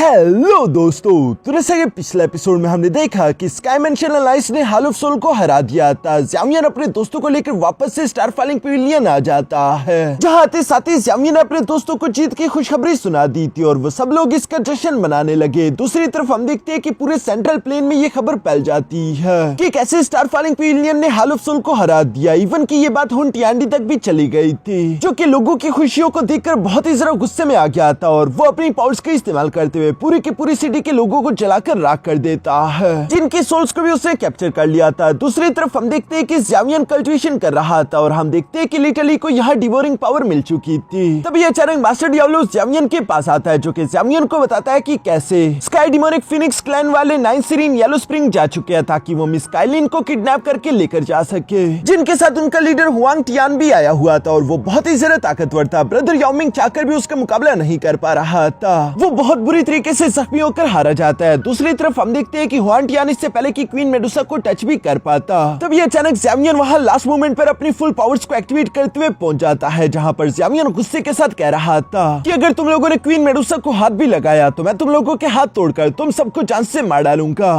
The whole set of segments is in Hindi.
हेलो दोस्तों, तो जैसा कि पिछले एपिसोड में हमने देखा कि स्काई मेंशन अलाइंस ने हाल ऑफ सोल को हरा दिया था। ज़ावियन अपने दोस्तों को लेकर वापस से स्टारफॉलिंग पेविलियन आ जाता है, जहाँ आते साथ ही ज़ावियन ने अपने दोस्तों को जीत की खुशखबरी सुना दी थी और वो सब लोग इसका जश्न मनाने लगे। दूसरी तरफ हम देखते हैं कि पूरे सेंट्रल प्लेन में ये खबर फैल जाती है कि कैसे स्टारफॉलिंग पेविलियन ने हाल ऑफ सोल को हरा दिया। इवन की ये बात हुन टियांडी तक भी चली गई थी, जो कि लोगों की खुशियों को देखकर बहुत ही जरा गुस्से में आ गया था और वो अपनी पावर्स का इस्तेमाल करते हुए पूरी की पूरी सिटी के लोगों को जलाकर राख कर देता है, जिनकी सोल्स को भी उसने कैप्चर कर लिया था। दूसरी तरफ हम देखते हैं कि ज़ावियन कल्टिवेशन कर रहा था और हम देखते हैं कि लिटरली को यहाँ डिवोरिंग पावर मिल चुकी थी। तभी अचानक मास्टर डियाब्लो ज़ावियन के पास आता है, जो कि ज़ावियन को बताता है कि कैसे स्काई डिमोनिक फिनिक्स क्लैन वाले 9 सीरीन येलो स्प्रिंग जा चुके हैं ताकि वो मिस काइलिन को किडनैप करके लेकर जा सके, जिनके साथ उनका लीडर हुआंग टियान भी आया हुआ था और वो बहुत ही ज्यादा ताकतवर था। ब्रदर याओमिंग चाहकर भी उसका मुकाबला नहीं कर पा रहा था, वो बहुत बुरी तरीके से जख्मी होकर हारा जाता है। दूसरी तरफ हम देखते हैं कि हुआन टियान इससे पहले कि क्वीन मेडुसा को टच भी कर पाता, तब ये अचानक ज़ावियन वहां लास्ट मोमेंट पर अपनी फुल पावर्स को एक्टिवेट करते हुए पहुंच जाता है, जहां पर ज़ावियन गुस्से के साथ कह रहा था कि अगर तुम लोगों ने क्वीन मेडुसा को हाथ भी लगाया तो मैं तुम लोगों के हाथ तोड़कर तुम सबको जान से मार डालूंगा।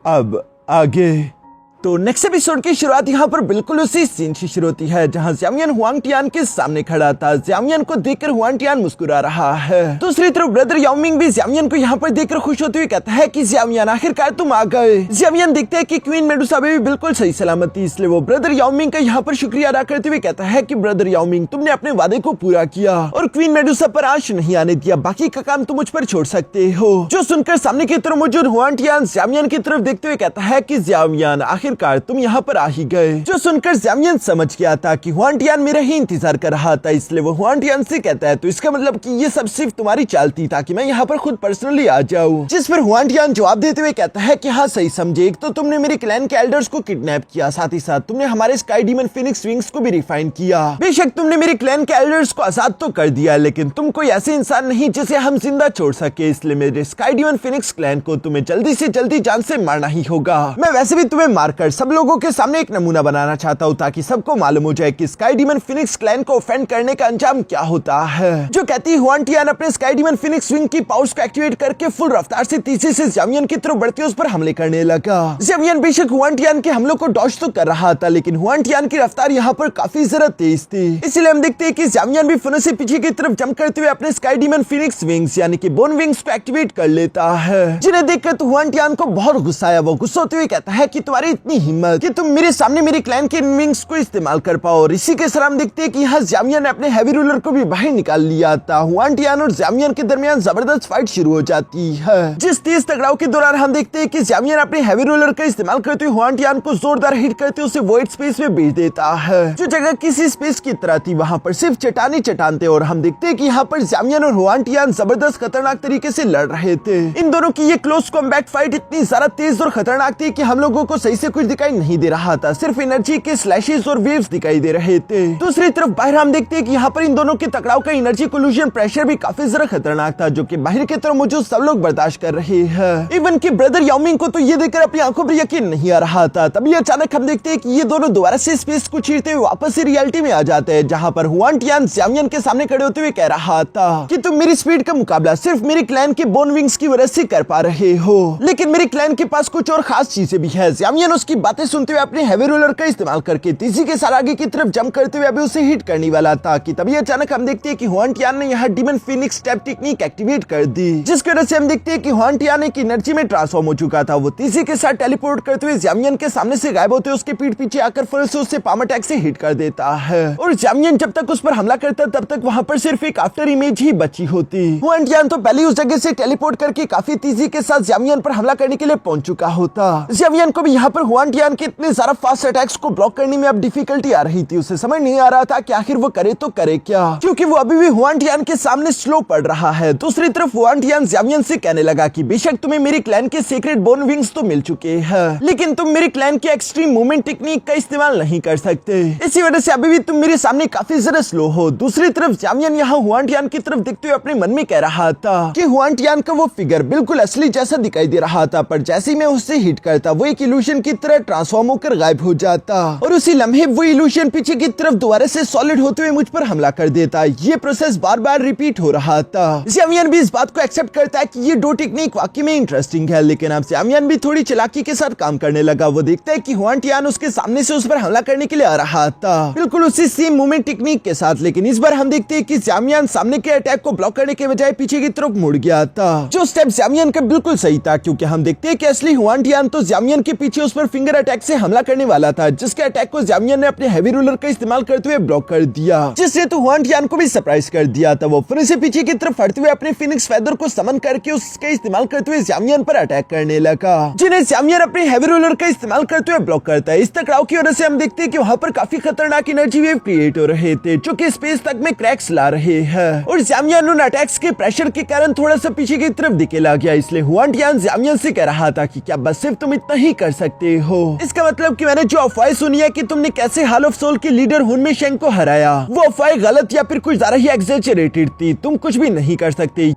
अब आगे तो नेक्स्ट एपिसोड की शुरुआत यहाँ पर बिल्कुल उसी सीन से शुरू होती है, जहाँ ज़ावियन हुआंग टियान के सामने खड़ा था। ज़ावियन को देखकर हुआंग टियान मुस्कुरा रहा है। दूसरी तरफ ब्रदर याओमिंग भी ज़ावियन को यहाँ पर देखकर खुश होते हुए कहता है कि ज़ावियन आखिरकार तुम आ गए। ज़ावियन देखते हैं कि क्वीन मेडुसा भी बिल्कुल सही सलामत थी, इसलिए वो ब्रदर याओमिंग का यहाँ पर शुक्रिया अदा करते हुए कहता है कि ब्रदर याओमिंग तुमने अपने वादे को पूरा किया और क्वीन मेडुसा पर आंच नहीं आने दिया, बाकी का काम तुम मुझ पर छोड़ सकते हो। जो सुनकर सामने की तरफ मौजूद हुआंग टियान ज़ावियन की तरफ देखते हुए कहता है कि ज़ावियन आखिरकार तुम यहाँ आ ही गए। जो सुनकर ज़ावियन समझ गया था कि हुआन टियान मेरा ही इंतजार कर रहा था, इसलिए वो हुआन टियान से कहता है तो इसका मतलब कि ये सब सिर्फ तुम्हारी चाल थी ताकि मैं यहाँ पर खुद पर्सनली आ जाऊँ। जिस पर हुआन टियान जवाब देते हुए कहता है कि हाँ सही समझे, एक तो तुमने मेरे क्लैन के एल्डर्स को किडनैप किया, साथ ही साथ तुमने हमारे स्काई डीमन फिनिक्स विंग्स को भी रिफाइन किया। बेशक तुमने मेरे क्लैन के एल्डर्स को आजाद तो कर दिया, लेकिन तुम कोई ऐसे इंसान नहीं जिसे हम जिंदा छोड़ सके, इसलिए मेरे स्काई डीमन फिनिक्स क्लैन को तुम्हें जल्दी से जल्दी जान से मारना ही होगा। मैं वैसे भी तुम्हें मारकर सब लोगों के सामने एक नमूना बनाना चाहता हूँ ताकि सबको मालूम हो जाए कि स्काई डीमन फिनिक्स क्लैन को ऑफेंड करने का अंजाम क्या होता है। जो कहती हुआन टियान अपने स्काई डीमन फिनिक्स विंग की पावर्स को एक्टिवेट करके फुल रफ्तार से तेजी से ज़ावियन की तरफ बढ़ते उस पर हमले करने लगा। ज़ावियन बेशक हुआन टियान के हमलों को डॉज तो कर रहा था, लेकिन हुआन टियान की रफ्तार यहाँ पर काफी ज्यादा तेज थी, इसलिए हम देखते हैं कि ज़ावियन भी फुनो से पीछे की तरफ जंप करते हुए अपने स्काई डीमन फिनिक्स विंग्स यानी कि बोन विंग्स को एक्टिवेट कर लेता है, जिन्हें देखकर तो हुआन टियान को बहुत गुस्सा आया। वो गुस्सा होते हुए कहता है कि तुम्हारी इतनी हिम्मत कि तुम मेरे सामने मेरे क्लैन के विंग्स को इस्तेमाल कर पाओ। और इसी के साथ हम देखते हैं कि यहाँ ज़ावियन ने अपने हैवी रूलर को भी बाहर निकाल लिया था। हुआन टियान और ज़ावियन के दरमियान जबरदस्त फाइट शुरू हो जाती है, जिस तेज टकराव के दौरान हम देखते हैं कि ज़ावियन अपने हैवी रूलर का इस्तेमाल करते हुए हुआन टियान को जोरदार हिट करते उसे वॉइड स्पेस में भेज देता है। जो जगह किसी स्पेस की तरह थी वहाँ पर सिर्फ चट्टानी चट्टान थे और हम देखते हैं कि यहाँ पर ज़ावियन और हुआन टियान जबरदस्त खतरनाक तरीके से लड़ रहे थे। इन दोनों की ये क्लोज कॉम्बैट फाइट इतनी ज्यादा तेज और खतरनाक थी कि हम लोगों को सही से कुछ दिखाई नहीं दे रहा था, सिर्फ एनर्जी के स्लैशेस और वेव्स दिखाई दे रहे थे। दूसरी तरफ बाहर हम देखते हैं कि यहाँ पर इन दोनों के टकराव का एनर्जी कोल्यूशन प्रेशर भी काफी ज्यादा खतरनाक था, जो कि बाहर की तरफ मौजूद सब लोग बर्दाश्त कर रहे हैं। इवन कि ब्रदर याओमिंग को तो ये देखकर अपनी आंखों पर यकीन नहीं आ रहा था। तभी अचानक हम देखते हैं कि ये दोनों दोबारा से स्पेस को चीरते हुए वापस से रियलिटी में आ जाते हैं, जहाँ पर हुआन टियान ज़ावियन के सामने खड़े होते हुए कह रहा था कि तुम मेरी स्पीड का मुकाबला सिर्फ मेरे क्लैन के बोन विंग्स की वजह से कर पा रहे हो, लेकिन मेरे क्लैन के पास कुछ और खास चीजें भी है। ज़ावियन उसकी बातें सुनते हुए अपने हैवी रोलर का इस्तेमाल करके तेजी के साथ आगे की तरफ जंप करते हुए अभी उसे हिट करने वाला था कि तभी अचानक हम देखते हैं कि हुआन टियान ने यहाँ demon Phoenix step technique activate कर दी, जिसकी वजह से हम देखते हैं कि हुआन टियान एक एनर्जी में ट्रांसफॉर्म हो चुका था। वो तेजी के साथ टेलीपोर्ट करते हुए ज़ावियन के सामने से गायब होते हुए उसके पीठ पीछे आकर फिर से उससे पाम अटैक से हिट कर देता है और ज़ावियन जब तक उस पर हमला करता तब तक वहाँ पर सिर्फ एक आफ्टर इमेज ही बची होती। हुआन टियान तो पहले उस जगह से टेलीपोर्ट करके काफी तेजी के साथ ज़ावियन पर हमला करने के लिए पहुंच चुका होता। ज़ावियन को भी यहाँ पर हुआन टियान के इतने ज्यादा फास्ट अटैक्स को ब्लॉक करने में अब डिफिकल्टी आ रही थी। उसे समझ नहीं आ रहा था कि आखिर वो करे तो करे क्या, क्योंकि वो अभी भी हुआन टियान के सामने स्लो पड़ रहा है। दूसरी तरफ हुआन टियान ज़ावियन से कहने लगा कि बेशक तुम्हें मेरे क्लैन के सीक्रेट बोन विंग्स तो मिल चुके हैं, लेकिन तुम मेरे क्लैन के एक्सट्रीम मूवमेंट टेक्निक का इस्तेमाल नहीं कर सकते, इसी वजह से अभी भी तुम मेरे सामने काफी ज्यादा स्लो हो। दूसरी तरफ ज़ावियन यहाँ हुआन टियान की तरफ देखते हुए अपने मन में कह रहा था कि हुआन टियान का वो फिगर बिल्कुल असली जैसा दिखाई दे रहा था, पर जैसे ही मैं उससे हिट करता वो एक इल्यूशन की तरह तरह ट्रांसफॉर्म होकर गायब हो जाता और उसी लम्हे वो इल्यूशन पीछे की तरफ दोबारा से सॉलिड होते हुए मुझ पर हमला कर देता। ये प्रोसेस बार बार रिपीट हो रहा था। ज़ावियन भी इस बात को एक्सेप्ट करता है कि ये दो टेक्निक वाकई में इंटरेस्टिंग है, लेकिन अब ज़ावियन भी थोड़ी चालाकी के साथ काम करने लगा। वो देखता है कि हुआन टियान उसके सामने से उस पर हमला करने के लिए आ रहा था, बिल्कुल उसी सेम मूवमेंट टेक्निक के साथ। लेकिन इस बार हम देखते हैं कि ज़ावियन सामने के अटैक को ब्लॉक करने के बजाय पीछे की तरफ मुड़ गया था, जो स्टेप ज़ावियन का बिल्कुल सही था, क्योंकि हम देखते हैं कि असली हुआन टियान तो ज़ावियन के पीछे उस पर फिंगर अटैक से हमला करने वाला था, जिसके अटैक को ज़ावियन ने अपने हैवी रूलर का इस्तेमाल करते हुए ब्लॉक कर दिया, जिससे तो हुआन टियान को भी सरप्राइज कर दिया था। वो फिर से पीछे की तरफ हटते हुए अपने फिनिक्स फेदर को समन करके उसका इस्तेमाल करते हुए ज़ावियन पर अटैक करने लगा, जिन्हें ज़ावियन अपने हैवी रूलर का इस्तेमाल करते हुए ब्लॉक करता है। इस टकराव की वजह से हम देखते हैं कि वहाँ पर काफी खतरनाक एनर्जी वेव क्रिएट हो रहे थे, जो कि स्पेस तक में क्रैक्स ला रहे हैं, और ज़ावियन उन अटैक्स के प्रेशर के कारण थोड़ा सा पीछे की तरफ दिखेला गया। इसलिए हुआन टियान ज़ावियन से कह रहा था कि क्या बस सिर्फ तुम इतना ही कर सकते हो? इसका मतलब कि मैंने जो अफवाह सुनी है कि तुमने कैसे हाल ऑफ सोल के लीडर हुनमे शेंग को हराया, वो अफवाह गलत या फिर कुछ ज्यादा ही एग्जैजरेटेड थी। तुम कुछ भी नहीं कर सकते।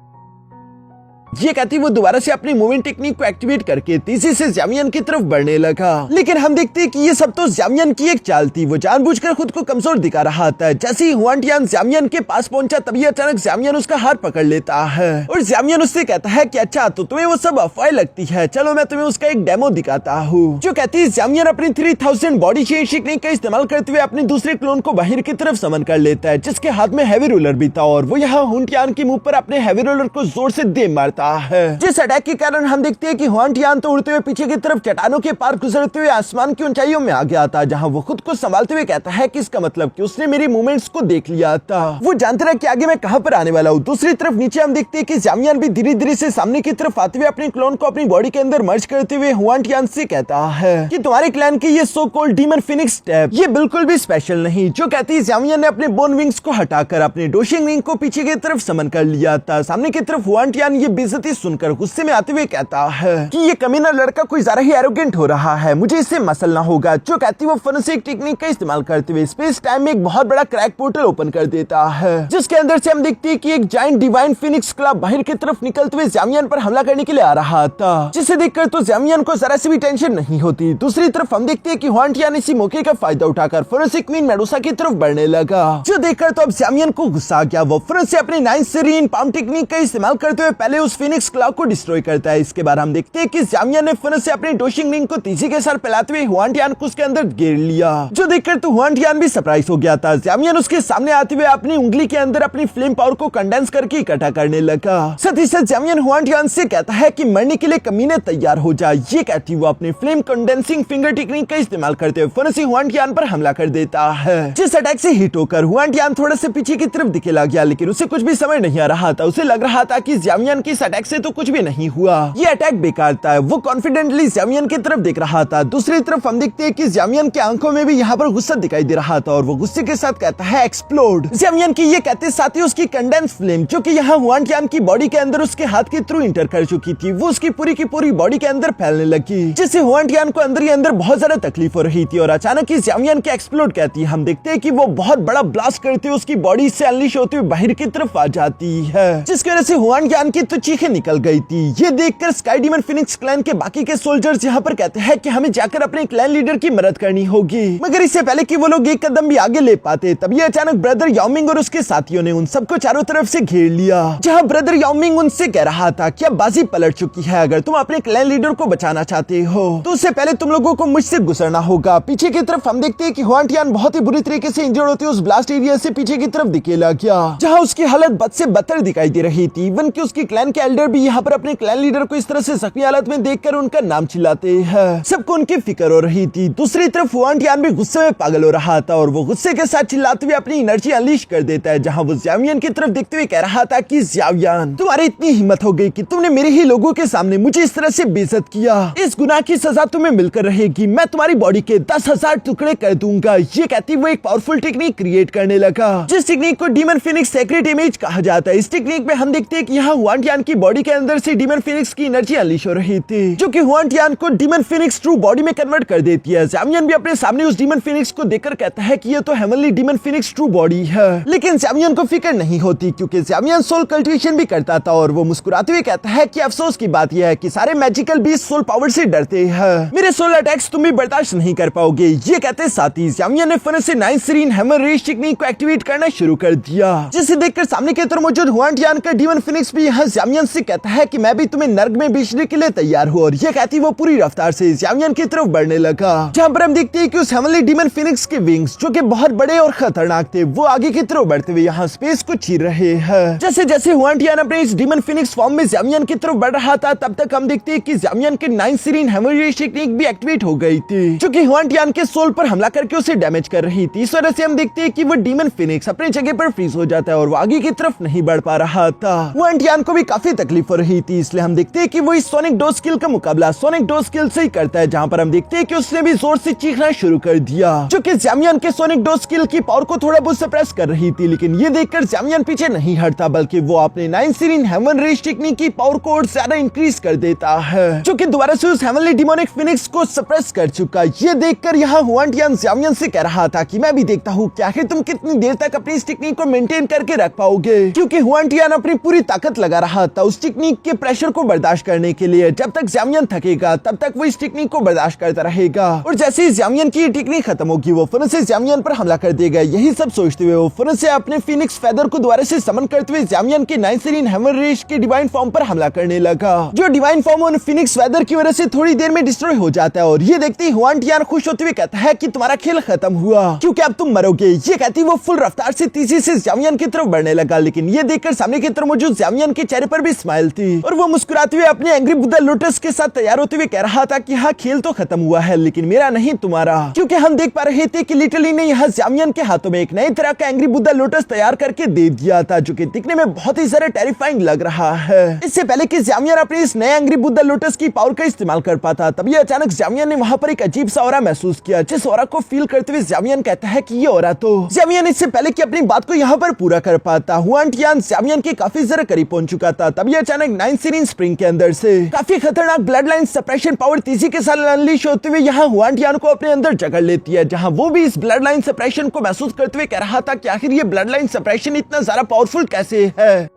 ये कहती वो दोबारा से अपनी मूविंग टेक्निक को एक्टिवेट करके तेजी से ज़ावियन की तरफ बढ़ने लगा। लेकिन हम देखते हैं कि ये सब तो ज़ावियन की एक चाल थी। वो जानबूझकर खुद को कमजोर दिखा रहा था। जैसे ही हुआन टियान ज़ावियन के पास पहुंचा, तभी अचानक ज़ावियन उसका हाथ पकड़ लेता है और ज़ावियन उससे कहता है कि अच्छा, तो तुम्हें वो सब अफवाह लगती है, चलो मैं तुम्हें उसका एक डेमो दिखाता हूँ। जो कहती है ज़ावियन अपनी 3000 बॉडी चेंज टेक्निक का इस्तेमाल करते हुए अपने दूसरे क्लोन को बाहर की तरफ समन कर लेता है, जिसके हाथ में हैवी रूलर भी था, और वो यहाँ हुआन टियान के मुंह पर अपने हैवी रूलर को जोर से दे मारता है, जिस अटैक के कारण हम देखते हैं कि हुआन टियान तो उड़ते हुए पीछे की तरफ चट्टानों के पार गुजरते हुए आसमान की ऊंचाइयों में आ गया था, जहां वो खुद को संभालते हुए कहता है कि इसका मतलब कि उसने मेरी मूवमेंट्स को देख लिया था। वो जानता है कि आगे मैं कहां पर आने वाला हूं। दूसरी तरफ नीचे हम देखते हैं कि ज़ावियन भी धीरे धीरे से सामने की तरफ आते हुए अपने क्लोन को अपनी बॉडी के अंदर मर्ज करते हुए हुआन टियान से कहता है कि तुम्हारे क्लैन के ये so called demon Phoenix step ये बिल्कुल भी स्पेशल नहीं। जो कहती है ज़ावियन ने अपने बोन विंग्स को हटाकर अपने डोशिंग रिंग को पीछे की तरफ समन कर लिया था। सामने की तरफ हुआन टियान ये बेइज्जती सुनकर गुस्से में आते हुए कहता है कि ये कमीना लड़का कोई ज्यादा ही एरोगेंट हो रहा है, मुझे इससे मसलना होगा। जो कहती वो फॉरेंसिक टेक्निक का इस्तेमाल करते हुए स्पेस टाइम में एक बहुत बड़ा क्रैक पोर्टल ओपन कर देता है, जिसके अंदर से हम देखते हैं कि एक जायंट डिवाइन फिनिक्स क्लब बाहर की तरफ निकलते हुए ज़ावियन पर हमला करने के लिए आ रहा था, जिसे देखकर तो ज़ावियन को जरा सी भी टेंशन नहीं होती। दूसरी तरफ हम देखते हैं कि हुआन टियान इसी मौके का फायदा उठाकर फॉरेंसिक क्वीन मेडुसा की तरफ बढ़ने लगा, जो देखकर तो अब ज़ावियन को गुस्सा आ गया। वो फिर से अपनी 9 सीरीन पाम टेक्निक का इस्तेमाल करते हुए पहले उस फिनिक्स क्लब को डिस्ट्रॉय करता है। इसके बाद हम देखते हैं कि ज़ावियन ने फिर से अपने डोशिंग रिंग को तेजी के साथ फैलाते हुए हुआन टियान को उसके अंदर घेर लिया, जो देखकर तो हुआन टियान भी सरप्राइज हो गया था। ज़ावियन उसके सामने आते हुए अपनी उंगली के अंदर अपनी फ्लेम पावर को कंडेंस करके इकट्ठा करने लगा। साथ ही साथ ज़ावियन हुआन टियान से कहता है कि मरने के लिए कमीने तैयार हो जा। ये कहती वो अपने फ्लेम कंडेंसिंग फिंगर टेक्निक का इस्तेमाल करते हुए फिर से हुआन टियान पर हमला कर देता है, जिस अटैक से हिट होकर हुआन टियान थोड़ा से पीछे की तरफ दिखे लग गया, लेकिन उसे कुछ भी समझ नहीं आ रहा था। उसे लग रहा था कि ज़ावियन की इस अटैक से तो कुछ भी नहीं हुआ, ये अटैक बेकार था। वो कॉन्फिडेंटली ज़ावियन की तरफ देख रहा था। दूसरी तरफ हम देखते हैं कि ज़ावियन की आंखों में भी यहाँ पर गुस्सा दिखाई दे रहा था, और वो गुस्से के साथ कहता है एक्सप्लोड। ज़ावियन की ये कहते साथ ही उसकी कंडेंस फ्लेम, जो कि यहाँ हुआन टियान की बॉडी के अंदर उसके हाथ के थ्रू इंटर कर चुकी थी, वो उसकी पूरी की पूरी बॉडी के अंदर फैलने लगी, जिससे हुआन टियान को अंदर ही अंदर बहुत ज्यादा तकलीफ हो रही थी। और अचानक ही ज़ावियन के एक्सप्लोड कहती है, हम देखते हैं कि वो बहुत बड़ा ब्लास्ट करते हुए उसकी बॉडी से अनलीश होते हुए बाहर की तरफ आ जाती है, जिसकी वजह से हुआन टियान की तो चीखें निकल गई थी। ये देखकर स्काई डीमन फिनिक्स क्लैन के बाकी के सोल्जर्स यहाँ पर कहते हैं कि हमें जाकर अपने क्लैन लीडर की मदद करनी होगी, मगर इससे पहले कि वो लोग एक कदम भी आगे ले पाते, तभी अचानक ब्रदर याओमिंग और उसके साथियों ने उन सबको चारों तरफ से घेर लिया। जहाँ ब्रदर याओमिंग उनसे कह रहा था कि अब बाजी पलट चुकी है, अगर तुम अपने क्लैन लीडर को बचाना चाहते हो तो उससे पहले तुम लोगों को मुझसे गुजरना होगा। पीछे की तरफ हम देखते हैं कि हुआन टियान बहुत ही बुरी तरीके से इंजर्ड होती है उस ब्लास्ट एरिया से पीछे की तरफ दिखेला गया, जहाँ उसकी हालत बद से बदतर दिखाई दे रही थी। इवन कि उसकी क्लैन के एल्डर भी यहाँ पर अपने क्लैन लीडर को इस तरह से जख्मी हालत में देखकर उनका नाम चिल्लाते हैं। सबको उनकी फिक्र हो रही थी। दूसरी तरफ हुआन टियान भी गुस्से में पागल हो रहा था, और वो गुस्से के साथ चिल्लाते हुए अपनी एनर्जी अनलीश कर देता है, जहाँ वो ज़ावियन की तरफ देखते हुए कह रहा था कि ज़ावियन, तुम्हारी इतनी हिम्मत हो गई कि तुमने मेरे ही लोगों के सामने मुझे इस तरह से बेइज्जत किया, इस गुनाह की सजा तुम्हें मिलकर रहेगी। मैं तुम्हारी बॉडी के 10,000 टुकड़े कर दूंगा। ये कहती वो एक पावरफुल टेक्निक क्रिएट करने लगा, जिस टेक्निक को डीमन फिनिक्स सेक्रेट इमेज कहा जाता है। इस टेक्निक में हम देखते हैं कि यहाँ हुआन टियान की की बॉडी के अंदर से डीमन फिनिक्स की एनर्जी अनलीश हो रही थी, जो कि हुआन टियान को डीमन फिनिक्स ट्रू बॉडी में कन्वर्ट कर देती है। ज़ावियन भी अपने सामने उस डीमन फिनिक्स को देखकर कहता है कि ये तो heavenly demon Phoenix true body है, लेकिन ज़ावियन को फिक्र नहीं होती क्योंकि ज़ावियन सोल कल्टिवेशन भी करता था और वो मुस्कुराते हुए कहता है कि अफसोस की बात यह है कि सारे मैजिकल बीस्ट सोल पावर से डरते हैं, मेरे सोल अटैक्स तुम भी बर्दाश्त नहीं कर पाओगे। ये कहते साथ ही ज़ावियन ने फन से 9 सीरीन हैमर रेस टेक्निक को एक्टिवेट करना शुरू कर दिया, जिसे देखकर सामने की तरफ मौजूद हुआन टियान का डीमन फिनिक्स भी यहाँ ज़ावियन से कहता है कि मैं भी तुम्हें नर्क में बेचने के लिए तैयार हूँ, और ये कहती वो पूरी रफ्तार से ज़ावियन की तरफ बढ़ने लगा, जहाँ पर हम देखते हैं कि उस हेवनली डीमन फिनिक्स के विंग्स जो कि बहुत बड़े और खतरनाक थे वो आगे की तरफ बढ़ते हुए यहाँ स्पेस को चीर रहे हैं। जैसे जैसे हुआन टियान अपने इस डीमन फिनिक्स फॉर्म में ज़ावियन की तरफ बढ़ रहा था, तब तक हम देखते हैं कि ज़ावियन के 9 सीरीन हैमर रेस टेक्निक भी एक्टिवेट हो गई थी, जो कि हुआन टियान के सोल पर हमला करके उसे डैमेज कर रही थी। इस वजह से हम देखते हैं कि वो डीमन फिनिक्स अपनी जगह पर फ्रीज हो जाता है और वो आगे की तरफ नहीं बढ़ पा रहा था। हुआन टियान को भी काफी तकलीफ हो रही थी, इसलिए हम देखते हैं कि वो इस सोनिक डोज स्किल का मुकाबला सोनिक डोज स्किल से ही करता है, जहाँ पर हम देखते हैं कि उसने भी जोर से चीखना शुरू कर दिया, जो कि ज़ावियन के सोनिक डोज स्किल की पावर को थोड़ा बहुत सप्रेस कर रही थी। लेकिन ये देखकर ज़ावियन पीछे नहीं हटता, बल्कि वो अपने 9 सीरीन हेवन रेस टेक्निक की पावर को और ज्यादा इंक्रीज कर देता है, जो कि दोबारा से उस हेवनली डिमोनिक फिनिक्स को सप्रेस कर चुका। ये देखकर यहाँ हुआन टियान ज़ावियन से कह रहा था कि मैं भी देखता हूँ कि आखिर तुम कितनी देर तक अपनी इस टेक्निक को मेंटेन करके रख पाओगे, क्योंकि हुआन टियान अपनी पूरी ताकत लगा रहा था उस टेक्निक के प्रेशर को बर्दाश्त करने के लिए। जब तक ज़ावियन थकेगा तब तक वो इस टेक्निक को बर्दाश्त करता रहेगा, और जैसे ही ज़ावियन की टेक्निक खत्म होगी वो फिर से ज़ावियन पर हमला कर देगा। यही सब सोचते हुए वो फिर से अपने फिनिक्स फेदर को दोबारा से समन करते हुए ज़ावियन के 9 सीरीन हैमर रेस के डिवाइन फॉर्म पर हमला करने लगा, जो डिवाइन फॉर्म उन फिनिक्स फेदर की वजह से थोड़ी देर में डिस्ट्रॉय हो जाता है। और ये देखते ही हुआन टियान खुश होते हुए कहता है कि तुम्हारा खेल खत्म हुआ, क्योंकि अब तुम मरोगे। ये कहती वो फुल रफ्तार से तेजी से ज़ावियन की तरफ बढ़ने लगा, लेकिन ये देखकर सामने की तरफ मौजूद ज़ावियन के चेहरे पर भी स्माइल थी, और वो मुस्कुराते हुए अपने एंग्री बुद्धा लोटस के साथ तैयार होते हुए कह रहा था कि हाँ, खेल तो खत्म हुआ है लेकिन मेरा नहीं, तुम्हारा। क्योंकि हम देख पा रहे थे कि लिटरली ने यहाँ ज़ावियन के हाथों में एक नई तरह का एंग्री बुद्धा लोटस तैयार करके दे दिया था, जो कि दिखने में बहुत ही ज्यादा टेरिफाइंग लग रहा है। इससे पहले कि ज़ावियन अपने इस नए एंग्री बुद्धा लोटस की पावर का इस्तेमाल कर पाता, तभी अचानक ज़ावियन ने वहां पर एक अजीब सा ऑरा महसूस किया, जिस ऑरा को फील करते हुए ज़ावियन कहता है कि ये ऑरा तो ज़ावियन इससे पहले कि अपनी बात को यहाँ पर पूरा कर पाता, हुआन टियान ज़ावियन के काफी ज्यादा करीब पहुंच चुका था। तभी अचानक 9 सीरीन स्प्रिंग के अंदर से काफी खतरनाक ब्लड लाइन सप्रेशन पावर तेजी के साथ अनलीश होते हुए यहाँ हुआन टियान को अपने अंदर जकड़ लेती है, जहाँ वो भी इस ब्लड लाइन सप्रेशन को महसूस करते हुए कह रहा था कि आखिर ये ब्लड लाइन सप्रेशन इतना ज्यादा पावरफुल कैसे है।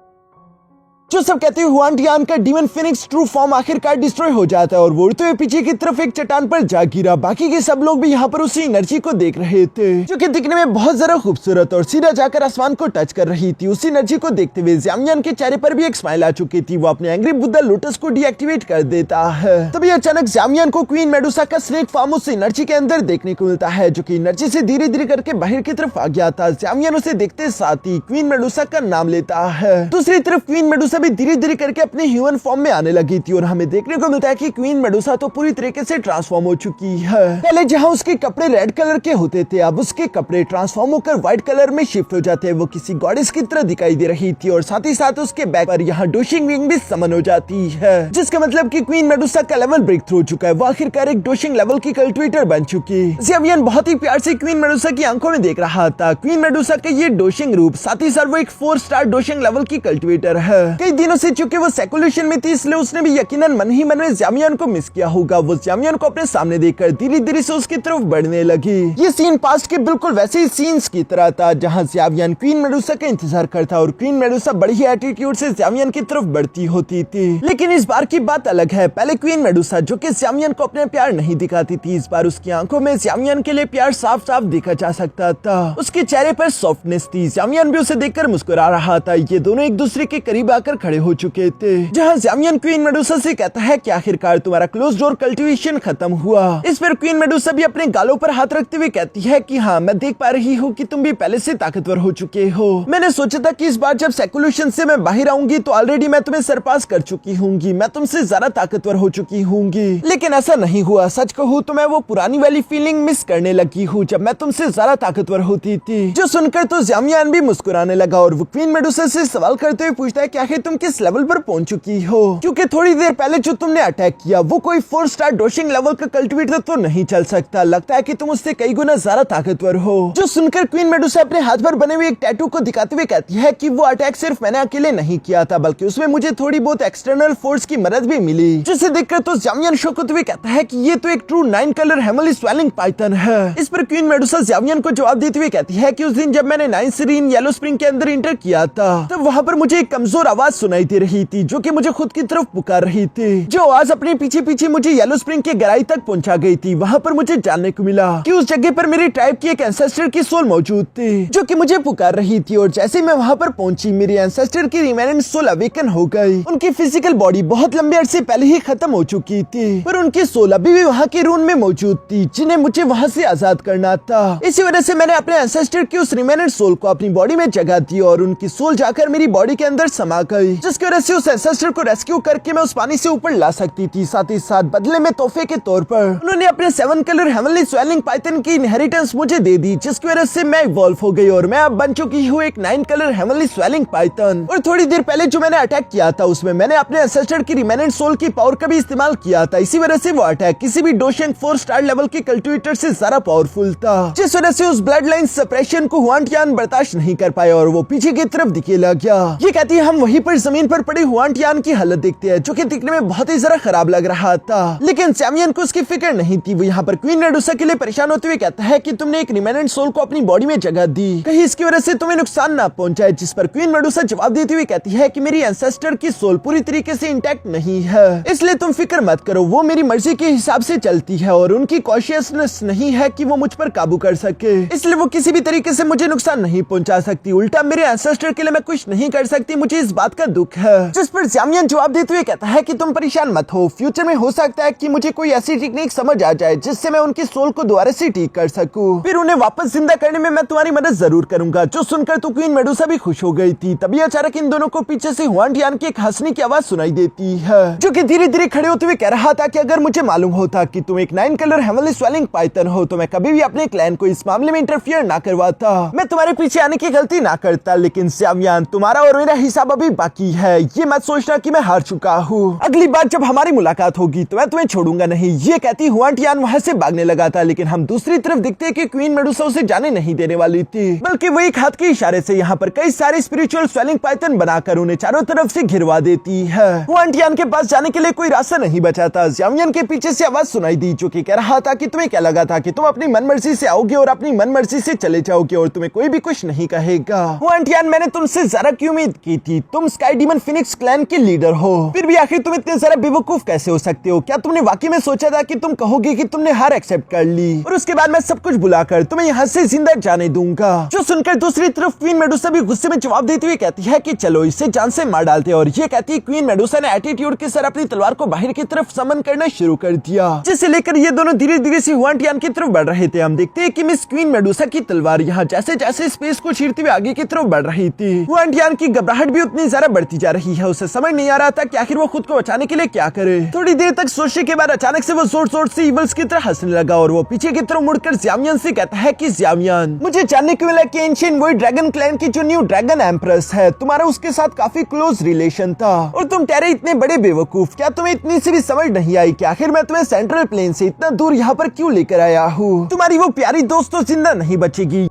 जो सब कहते हैं हुआन टियान का डीमन फिनिक्स ट्रू फॉर्म आखिरकार डिस्ट्रॉय हो जाता है और वो उड़ते हुए पीछे की तरफ एक चट्टान पर जा गिरा। बाकी के सब लोग भी यहाँ पर उसी एनर्जी को देख रहे थे, जो कि दिखने में बहुत ज्यादा खूबसूरत और सीधा जाकर आसमान को टच कर रही थी। उसी एनर्जी को देखते हुए ज़ावियन के चेहरे पर भी एक स्माइल आ चुकी थी। वो अपने एंग्री बुद्धा लोटस को डीएक्टिवेट कर देता है। तभी अचानक ज़ावियन को क्वीन मेडुसा का स्नेक फॉर्म उस एनर्जी के अंदर देखने को मिलता है, जो कि एनर्जी से धीरे धीरे करके बाहर की तरफ आ गया था। ज़ावियन उसे देखते साथ ही क्वीन मेडुसा का नाम लेता है। दूसरी तरफ क्वीन मेडुसा भी धीरे धीरे करके अपने ह्यूमन फॉर्म में आने लगी थी, और हमें देखने को मिलता है कि क्वीन मेडुसा तो पूरी तरीके से ट्रांसफॉर्म हो चुकी है। पहले जहां उसके कपड़े रेड कलर के होते थे, अब उसके कपड़े ट्रांसफॉर्म होकर व्हाइट कलर में शिफ्ट हो जाते हैं। वो किसी गॉडेस की तरह दिखाई दे रही थी, और साथ ही साथ उसके बैक पर यहाँ डोशिंग विंग भी समन हो जाती है, जिसका मतलब कि क्वीन मेडुसा का लेवल ब्रेक थ्रू हो चुका है। वो आखिरकार एक डोशिंग लेवल की कल्टिवेटर बन चुकी। ज़ावियन बहुत ही प्यार से क्वीन मेडुसा की आंखों में देख रहा था। क्वीन मेडुसा का ये डोशिंग रूप, साथ ही साथ वो एक 4 स्टार डोशिंग लेवल की कल्टिवेटर है। कई दिनों से चूंकि वो सेकुलेशन में थी, इसलिए उसने भी यकीनन मन ही मन में ज़ावियन को मिस किया होगा। वो ज़ावियन को अपने सामने देखकर धीरे धीरे से उसकी तरफ बढ़ने लगी। ये सीन पास्ट के बिल्कुल वैसे ही सीन्स की तरह था, जहां ज़ावियन क्वीन मेडुसा का इंतजार करता और क्वीन मेडुसा बड़ी ही एटीट्यूड से ज़ावियन की तरफ बढ़ती होती थी। लेकिन इस बार की बात अलग है। पहले क्वीन मेडुसा जो कि ज़ावियन को अपने प्यार नहीं दिखाती थी, इस बार उसकी आंखों में ज़ावियन के लिए प्यार साफ साफ देखा जा सकता था। उसके चेहरे पर सॉफ्टनेस थी। ज़ावियन भी उसे देखकर मुस्कुरा रहा था। ये दोनों एक दूसरे के करीब आकर खड़े हो चुके थे, जहाँ ज़ावियन क्वीन मेडुसा से कहता है कि आखिरकार तुम्हारा क्लोज डोर कल्टीवेशन खत्म हुआ। इस पर क्वीन मेडुसा भी अपने गालों पर हाथ रखते हुए कहती है कि हाँ, मैं देख पा रही हूँ कि तुम भी पहले से ताकतवर हो चुके हो। मैंने सोचा था कि इस बार जब सेकुलेशन से मैं बाहर आऊंगी तो ऑलरेडी मैं तुम्हें सरपास कर चुकी हूँगी, मैं तुमसे ज्यादा ताकतवर हो चुकी हूँगी, लेकिन ऐसा नहीं हुआ। सच कहूँ तो मैं वो पुरानी वाली फीलिंग मिस करने लगी हूँ जब मैं तुमसे ज्यादा ताकतवर होती थी। जो सुनकर तो ज़ावियन भी मुस्कुराने लगा और वो क्वीन मेडुसा से सवाल करते हुए पूछता है कि आखिर तुम किस लेवल पर पहुंच चुकी हो, क्योंकि थोड़ी देर पहले जो तुमने अटैक किया वो कोई 4 स्टार डोशिंग लेवल का कल्टिवेटर तो नहीं चल सकता। लगता है कि तुम उससे कई गुना ज्यादा ताकतवर हो। जो सुनकर क्वीन मेडुसा अपने हाथ पर बने हुए एक टैटू को दिखाते हुए कहती है कि वो अटैक सिर्फ मैंने अकेले नहीं किया था, बल्कि उसमें मुझे थोड़ी बहुत एक्सटर्नल फोर्स की मदद भी मिली। जिसे देखकर तो ज़ावियन शॉक होते हुए कहता है कि ये तो एक ट्रू 9 कलर हेमली स्वेलिंग पाइथन है। इस पर क्वीन मेडुसा ज़ावियन को जवाब देते हुए कहती है कि उस दिन जब मैंने 9 सीरीन येलो स्प्रिंग के अंदर इंटर किया था, तब वहाँ पर मुझे एक कमजोर आवाज सुनाई दे रही थी जो कि मुझे खुद की तरफ पुकार रही थी। जो आवाज अपने पीछे पीछे मुझे येलो स्प्रिंग के गहराई तक पहुंचा गई थी। वहाँ पर मुझे जानने को मिला कि उस जगह पर मेरी ट्राइब की एक एंसेस्टर की सोल मौजूद थी जो कि मुझे पुकार रही थी। और जैसे मैं वहाँ पर पहुंची, मेरी एंसेस्टर की रिमेनेंट सोल अवेकन हो गई। उनकी फिजिकल बॉडी बहुत लंबे अरसे पहले ही खत्म हो चुकी थी, पर उनकी सोल अभी भी वहाँ के रून में मौजूद थी जिन्हें मुझे वहाँ से आजाद करना था। इसी वजह से मैंने अपने एंसेस्टर की उस रिमेनेंट सोल को अपनी बॉडी में जगह दी और उनकी सोल जाकर मेरी बॉडी के अंदर समा गई, जिसकी वजह से उस एंसेस्टर को रेस्क्यू करके मैं उस पानी से ऊपर ला सकती थी। साथ ही साथ बदले में तोहफे के तौर पर उन्होंने अपने 7 कलर हेवनली स्वेलिंग पाइथन की इनहेरिटेंस मुझे दे दी, जिसकी वजह से मैं इवॉल्व हो गई और मैं अब बन चुकी हूँ एक 9 कलर हेवनली स्वेलिंग पाइथन। और थोड़ी देर पहले जो मैंने अटैक किया था उसमें मैंने अपने एंसेस्टर की रिमेनेंट सोल की पावर का भी इस्तेमाल किया था। इसी वजह से वो अटैक किसी भी डोशियन 4 स्टार लेवल के कल्टिवेटर से ज्यादा पावरफुल था, जिस वजह से उस ब्लड लाइन सप्रेशन को हुआन टियान बर्दाश्त नहीं कर पाया और वो पीछे की तरफ दिखेला गया। ये कहती है हम वहीं पर जमीन पर पड़े हुआन टियान की हालत देखते हैं जो कि दिखने में बहुत ही जरा खराब लग रहा था, लेकिन ज़ावियन को उसकी फिक्र नहीं थी। वो यहाँ पर क्वीन मेडुसा के लिए परेशान होते हुए कहता है कि तुमने एक रिमेनेंट सोल को अपनी बॉडी में जगह दी, कहीं इसकी वजह से तुम्हें नुकसान ना पहुंचाए। जिस पर क्वीन मेडुसा जवाब देती हुई कहती है कि मेरी एंसेस्टर की सोल पूरी तरीके से इंटैक्ट नहीं है, इसलिए तुम फिक्र मत करो, वो मेरी मर्जी के हिसाब से चलती है और उनकी कॉन्शियसनेस नहीं है कि वो मुझ पर काबू कर सके, इसलिए वो किसी भी तरीके से मुझे नुकसान नहीं पहुंचा सकती। उल्टा मेरे एंसेस्टर के लिए मैं कुछ नहीं कर सकती, मुझे इस बात का दुख है। जिस पर ज़ावियन जवाब देते हुए कहता है कि तुम परेशान मत हो, फ्यूचर में हो सकता है कि मुझे कोई ऐसी टेक्निक समझ आ जाए जिससे मैं उनकी सोल को दोबारा से ठीक कर सकूं, फिर उन्हें वापस जिंदा करने में मैं तुम्हारी मदद जरूर करूंगा। जो सुनकर तो क्वीन मेडुसा भी खुश हो गई थी। तभी अचानक इन दोनों को पीछे से हुआन टियान की एक हंसने की आवाज सुनाई देती है जो कि धीरे धीरे खड़े होते हुए कह रहा था कि अगर मुझे मालूम होता कि तुम एक 9 कलर हेवनली स्वेलिंग पाइथन हो तो मैं कभी भी अपने क्लैन को इस मामले में इंटरफियर ना करवाता, मैं तुम्हारे पीछे आने की गलती ना करता। लेकिन ज़ावियन, तुम्हारा और मेरा हिसाब अभी बाकी है, ये मत सोचना कि मैं हार चुका हूँ। अगली बार जब हमारी मुलाकात होगी तो मैं तुम्हें छोड़ूंगा नहीं। ये कहती हुआन टियान वहाँ से भागने लगा था, लेकिन हम दूसरी तरफ देखते हैं कि क्वीन मेडुसा उसे जाने नहीं देने वाली थी, बल्कि वो एक हाथ के इशारे से यहाँ पर कई सारे स्पिरिचुअल स्वेलिंग पाइथन बनाकर उन्हें चारों तरफ से घिरवा देती है। हुआन टियान के पास जाने के लिए कोई रास्ता नहीं बचा था। ज़ावियन के पीछे से आवाज सुनाई दी जो कि कह रहा था कि तुम्हें क्या लगा था कि तुम अपनी मनमर्जी से आओगे और अपनी मनमर्जी से चले जाओगे और तुम्हें कोई भी कुछ नहीं कहेगा। हुआन टियान, मैंने तुमसे ज्यादा की उम्मीद की थी, तुम स्काई डीमन फिनिक्स क्लैन के लीडर हो, फिर भी आखिर तुम इतने सारे बेवकूफ कैसे हो सकते हो? क्या तुमने वाकई में सोचा था कि तुम कहोगे कि तुमने हार एक्सेप्ट कर ली और उसके बाद मैं सब कुछ बुलाकर तुम्हें यहाँ से जिंदा जाने दूंगा? जो सुनकर दूसरी तरफ क्वीन मेडुसा भी गुस्से में जवाब देती हुई कहती है कि चलो इसे जान से मार डालते हैं। और ये कहती है क्वीन मेडुसा ने एटीट्यूड के साथ अपनी तलवार को बाहर की तरफ समन करना शुरू कर दिया, जिसे लेकर ये दोनों धीरे धीरे से हुआन टियान की तरफ बढ़ रहे थे। हम देखते हैं कि मिस क्वीन मेडुसा की तलवार यहाँ जैसे जैसे स्पेस को चीरते हुए आगे की तरफ बढ़ रही थी, हुआन टियान की घबराहट भी उतनी ज्यादा बढ़ती जा रही है। उसे समझ नहीं आ रहा था कि आखिर वो खुद को बचाने के लिए क्या करे। थोड़ी देर तक सोचने के बाद अचानक से वो जोर जोर से इवल्स की तरह हंसने लगा और वो पीछे की तरफ मुड़कर ज़ावियन से कहता है कि ज़ावियन, मुझे जानने को मिला कि एंशिएंट वही ड्रैगन क्लैन की जो न्यू ड्रैगन एम्प्रेस है, तुम्हारा उसके साथ काफी क्लोज रिलेशन था और तुम ठहरे इतने बड़े बेवकूफ। क्या तुम्हें इतनी सी भी समझ नहीं आई कि आखिर मैं तुम्हें सेंट्रल प्लेन से इतना दूर यहाँ पर क्यों लेकर आया हूँ? तुम्हारी वो प्यारी दोस्त तो जिंदा नहीं बचेगी।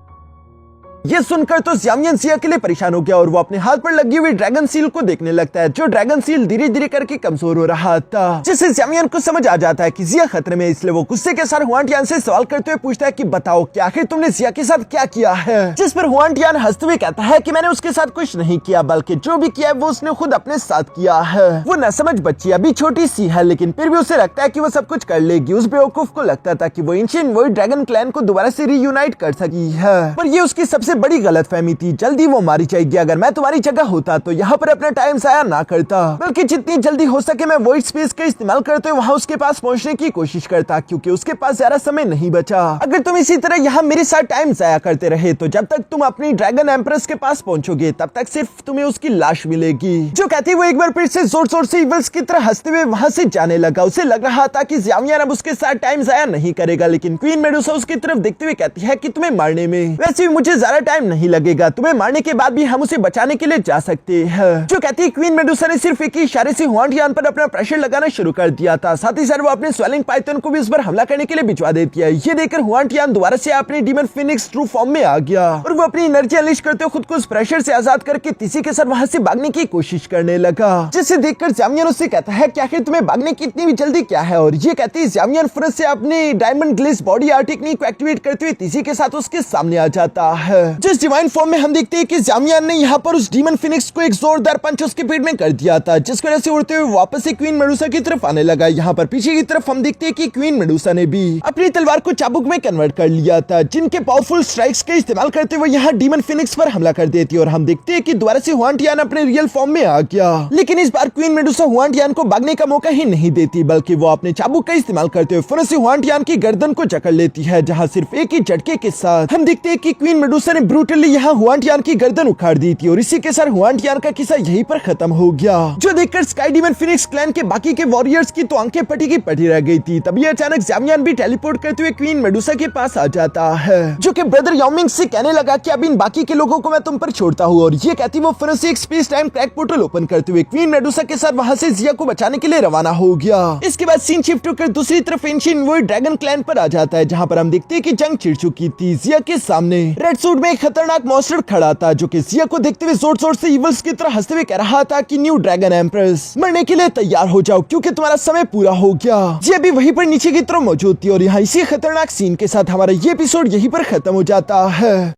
ये सुनकर तो ज़ावियन जिया के लिए परेशान हो गया और वो अपने हाथ पर लगी हुई ड्रैगन सील को देखने लगता है, जो ड्रैगन सील धीरे धीरे करके कमजोर हो रहा था, जिससे ज़ावियन को समझ आ जाता है कि जिया खतरे में। इसलिए वो गुस्से के साथ हुआन टियान से सवाल करते हुए पूछता है कि बताओ कि आखिर तुमने जिया के साथ क्या किया है? जिस पर हुआन टियान हंसते हुए कहता है कि मैंने उसके साथ कुछ नहीं किया, बल्कि जो भी किया है वो उसने खुद अपने साथ किया है। वो न समझ बच्ची अभी छोटी सी है, लेकिन फिर भी उसे लगता है कि वो सब कुछ कर लेगी। उस बेवकूफ को लगता था कि वो एंशिएंट वही ड्रैगन क्लैन को दोबारा से रीयूनाइट कर सकी है, पर ये उसकी सबसे बड़ी गलतफहमी थी। जल्दी वो मारी जाएगी। अगर मैं तुम्हारी जगह होता तो यहाँ पर अपना टाइम जाया ना करता, बल्कि जितनी जल्दी हो सके मैं वॉइड स्पेस का इस्तेमाल करते हुए वहाँ उसके पास पहुँचने की कोशिश करता, क्योंकि उसके पास ज्यादा समय नहीं बचा। अगर तुम इसी तरह यहाँ मेरे साथ टाइम जाया करते रहे तो जब तक तुम अपनी ड्रैगन एम्प्रेस के पास पहुंचोगे तब तक सिर्फ तुम्हें उसकी लाश मिलेगी। जो कहती वो एक बार फिर से जोर जोर से इवल्स की तरह हंसते हुए वहाँ से जाने लगा। उसे लग रहा था कि ज़ावियन अब उसके साथ टाइम जाया नहीं करेगा, लेकिन क्वीन मेडुसा उसकी तरफ देखते हुए कहती है कि तुम्हें मारने में वैसे भी मुझे ज्यादा टाइम नहीं लगेगा, तुम्हें मारने के बाद भी हम उसे बचाने के लिए जा सकते हैं। जो कहती है क्वीन मेडुसा ने सिर्फ एक ही इशारे से हुआन टियान पर अपना प्रेशर लगाना शुरू कर दिया था। साथ ही साथ वो अपने स्वेलिंग पाइथन को भी उस पर हमला करने के लिए भिजवा देती है। ये देखकर हुआन टियान दोबारा से अपने डीमन फिनिक्स ट्रू फॉर्म में आ गया और वो अपनी एनर्जी अनलीश करते हुए खुद को उस प्रेशर से आजाद करके तीसी के साथ वहां से भागने की कोशिश करने लगा। जिसे देखकर ज़ामियन उससे कहता है कि आखिर तुम्हें भागने की इतनी भी जल्दी क्या है, और ये कहती है ज़ामियन फुरस से अपने डायमंड ग्लिस बॉडी आर्ट टेक्निक को एक्टिवेट करते हुए तीसी के साथ उसके सामने आ जाता है। जिस डिवाइन फॉर्म में हम देखते हैं कि ज़ामियन ने यहाँ पर उस डीमन फिनिक्स को एक जोरदार पंच उसके पेट में कर दिया था, जिसकी वजह से उड़ते हुए वापस से क्वीन मेडुसा की तरफ आने लगा। यहाँ पर पीछे की तरफ हम देखते हैं कि क्वीन मेडुसा ने भी अपनी तलवार को चाबुक में कन्वर्ट कर लिया था, जिनके पावरफुल स्ट्राइक्स का इस्तेमाल करते हुए यहाँ डीमन फिनिक्स पर हमला कर देती है। और हम देखते हैं कि दोबारा से हुआन टियान अपने रियल फॉर्म में आ गया, लेकिन इस बार क्वीन मेडुसा हुआन टियान को भागने का मौका ही नहीं देती, बल्कि वो अपने चाबुक का इस्तेमाल करते हुए फौरन से हुआन टियान की गर्दन को जकड़ लेती है, जहाँ सिर्फ एक ही झटके के साथ हम देखते हैं कि क्वीन मेडुसा ने ब्रूटली यहाँ हुआन टियान की गर्दन उखाड़ दी थी। और इसी के साथ हुआन टियान का किस्सा यहीं पर खत्म हो गया। जो देखकर स्काई डीमन फिनिक्स क्लैन के बाकी के वॉरियर्स की तो आंखें पटी की पटी रह गई थी। तभी अचानक ज़ामियन भी टेलीपोर्ट करते हुए क्वीन मेडुसा के पास आ जाता है, जो कि ब्रदर याओमिंग से कहने लगा कि अब इन बाकी के लोगों को मैं तुम पर छोड़ता हूँ। और ये कहती वो फिर से एक space time crack portal open करते हुए क्वीन मेडुसा के साथ वहां से जिया को बचाने के लिए रवाना हो गया। इसके बाद सीन शिफ्ट होकर दूसरी तरफ एंशिएंट वर्ल्ड ड्रैगन क्लैन पर आ जाता है, जहां पर हम देखते हैं कि जंग छिड़ चुकी थी। जिया के सामने रेड सूट में एक खतरनाक मॉन्स्टर खड़ा था, जो कि जिया को देखते हुए जोर जोर से इवल्स की तरह हंसते हुए कह रहा था कि न्यू ड्रैगन एम्प्रेस, मरने के लिए तैयार हो जाओ क्योंकि तुम्हारा समय पूरा हो गया। जिया भी वहीं पर नीचे की तरफ मौजूद थी। और यहाँ इसी खतरनाक सीन के साथ हमारा ये एपिसोड यहीं पर खत्म हो जाता है।